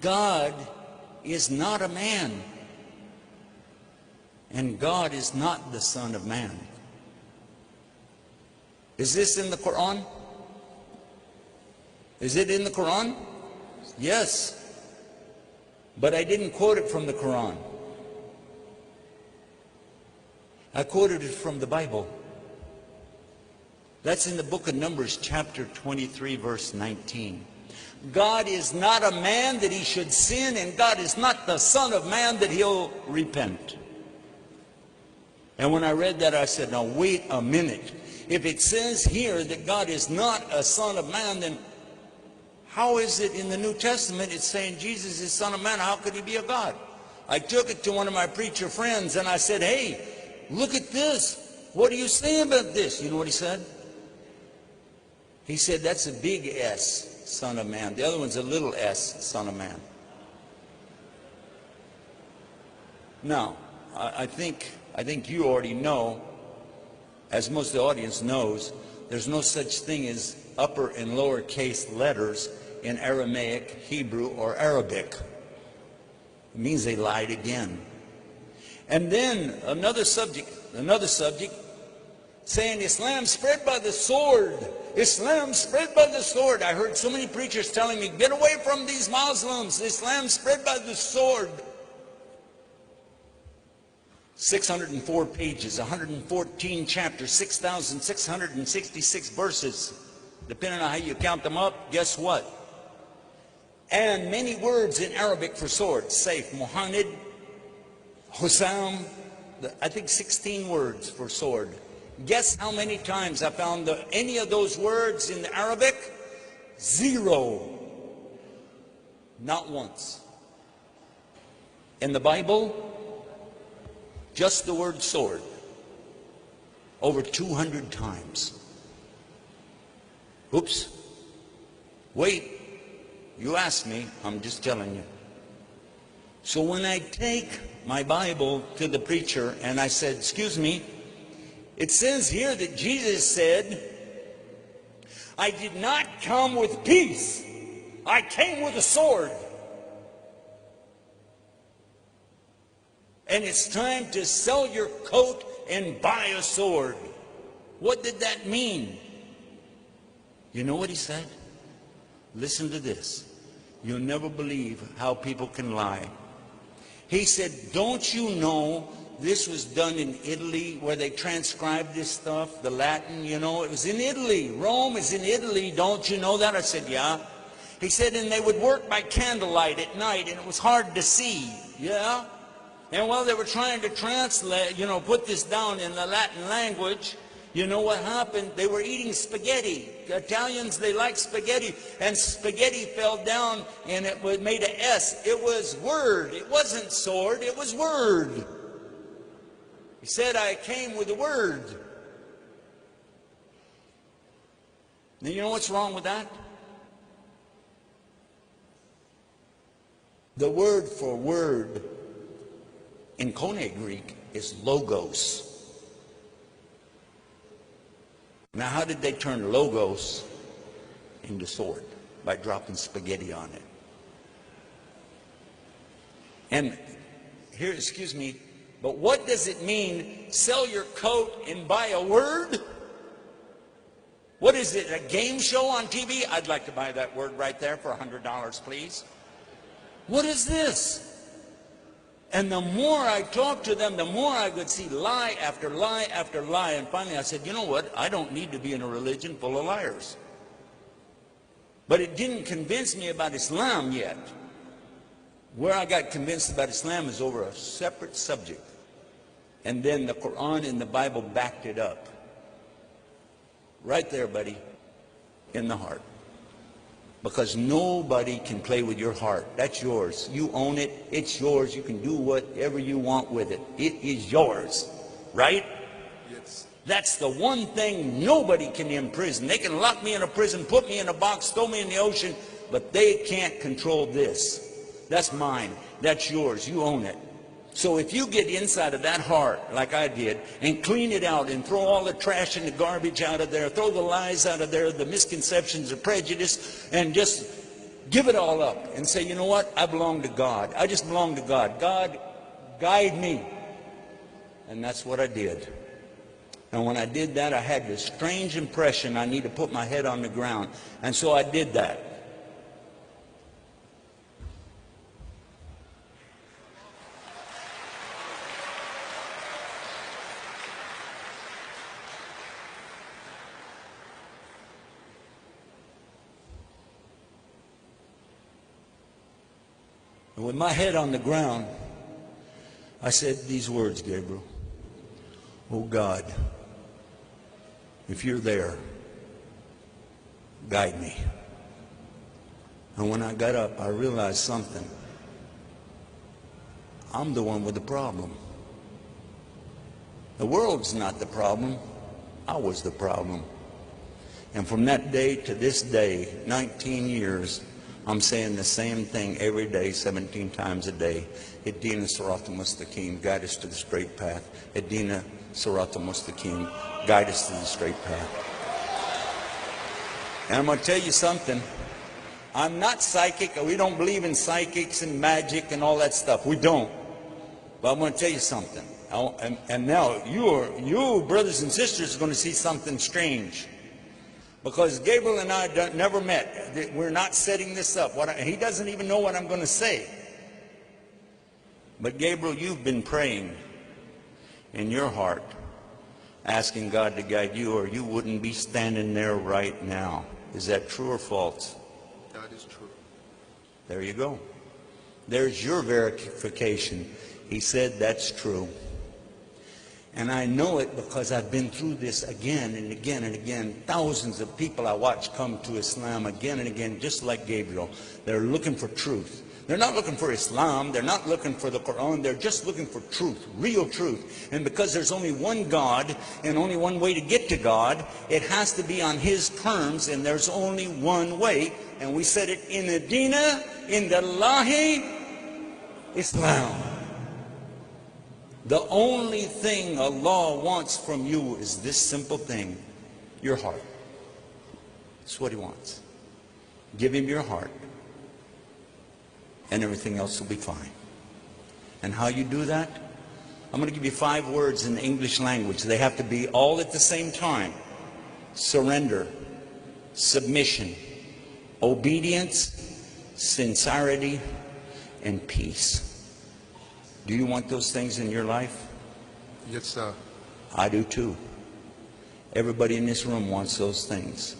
God is not a man, and God is not the Son of Man. Is this in the Quran? Is it in the Quran? Yes. But I didn't quote it from the Quran. I quoted it from the Bible. That's in the book of Numbers, chapter 23, verse 19. God is not a man that he should sin, and God is not the Son of Man that he'll repent. And when I read that, I said, now wait a minute. If it says here that God is not a Son of Man, then how is it in the New Testament it's saying Jesus is Son of Man? How could he be a God? I took it to one of my preacher friends and I said, hey, look at this. What do you say about this? You know what he said? He said, that's a big S, Son of Man. The other one's a little s, Son of Man. Now, I think you already know, as most of the audience knows, there's no such thing as upper and lower case letters in Aramaic, Hebrew, or Arabic. It means they lied again. And then another subject, saying Islam spread by the sword. Islam spread by the sword. I heard so many preachers telling me, get away from these Muslims. Islam spread by the sword. 604 pages, 114 chapters, 6,666 verses. Depending on how you count them up, guess what? And many words in Arabic for sword. Saif, Muhammad, Hussam, I think 16 words for sword. Guess how many times I found any of those words in the Arabic? 0. Not once. In the Bible, just the word sword. Over 200 times. Oops. Wait. You asked me, I'm just telling you. So when I take my Bible to the preacher and I said, excuse me, it says here that Jesus said, I did not come with peace. I came with a sword. And it's time to sell your coat and buy a sword. What did that mean? You know what he said? Listen to this. You'll never believe how people can lie. He said, don't you know this was done in Italy where they transcribed this stuff, the Latin, you know, it was in Italy. Rome is in Italy. Don't you know that? I said, yeah. He said, and they would work by candlelight at night and it was hard to see. Yeah. And while they were trying to translate, you know, put this down in the Latin language, you know what happened? They were eating spaghetti. The Italians, they like spaghetti. And spaghetti fell down and it made an S. It was word. It wasn't sword. It was word. He said, I came with the word. Now, you know what's wrong with that? The word for word in Koine Greek is logos. Now, how did they turn logos into sword? By dropping spaghetti on it. And here, excuse me, but what does it mean, sell your coat and buy a word? What is it, a game show on TV? I'd like to buy that word right there for $100, please. What is this? And the more I talked to them, the more I could see lie after lie after lie. And finally I said, you know what? I don't need to be in a religion full of liars. But it didn't convince me about Islam yet. Where I got convinced about Islam is over a separate subject. And then the Quran and the Bible backed it up. Right there, buddy, in the heart. Because nobody can play with your heart. That's yours. You own it. It's yours. You can do whatever you want with it. It is yours. Right? Yes. That's the one thing nobody can imprison. They can lock me in a prison, put me in a box, throw me in the ocean, but they can't control this. That's mine. That's yours. You own it. So if you get inside of that heart, like I did, and clean it out and throw all the trash and the garbage out of there, throw the lies out of there, the misconceptions, the prejudice, and just Give it all up and say, you know what? I belong to God. I just belong to God. God, guide me. And that's what I did. And when I did that, I had this strange impression I need to put my head on the ground. And so I did that. And with my head on the ground, I said these words, Gabriel. Oh God, if you're there, guide me. And when I got up, I realized something. I'm the one with the problem. The world's not the problem. I was the problem. And from that day to this day, 19 years, I'm saying the same thing every day, 17 times a day. Ihdina Siratal Mustaqim, guide us to the straight path. Ihdina Siratal Mustaqim, guide us to the straight path. And I'm going to tell you something. I'm not psychic. We don't believe in psychics and magic and all that stuff. We don't. But I'm going to tell you something. And now you brothers and sisters are going to see something strange. Because Gabriel and I never met. We're not setting this up. He doesn't even know what I'm going to say. But Gabriel, you've been praying in your heart, asking God to guide you, or you wouldn't be standing there right now. Is that true or false? That is true. There you go. There's your verification. He said that's true. And I know it because I've been through this again and again and again. Thousands of people I watch come to Islam again and again, just like Gabriel. They're looking for truth. They're not looking for Islam. They're not looking for the Quran. They're just looking for truth, real truth. And because there's only one God and only one way to get to God, it has to be on His terms, and there's only one way. And we said it in the Dina, in the Lahi, Islam. The only thing Allah wants from you is this simple thing, your heart. That's what He wants. Give Him your heart, and everything else will be fine. And how you do that? I'm going to give you 5 words in the English language. They have to be all at the same time. Surrender, submission, obedience, sincerity, and peace. Do you want those things in your life? Yes, sir. I do too. Everybody in this room wants those things.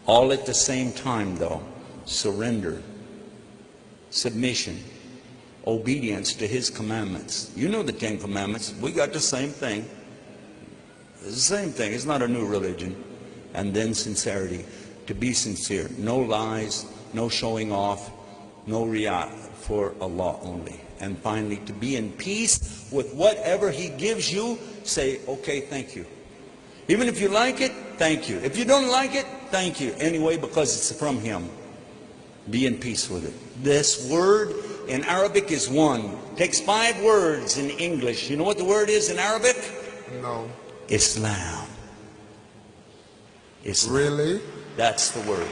All at the same time though. Surrender, submission, obedience to His commandments. You know the 10 commandments. We got the same thing. It's the same thing. It's not a new religion. And then sincerity. To be sincere. No lies, no showing off, no riyah, for Allah only. And finally, to be in peace with whatever He gives you. Say, okay, thank you. Even if you like it, thank you. If you don't like it, thank you. Anyway, because it's from Him. Be in peace with it. This word in Arabic is one. Takes 5 words in English. You know what the word is in Arabic? No. Islam. Islam. Really? That's the word.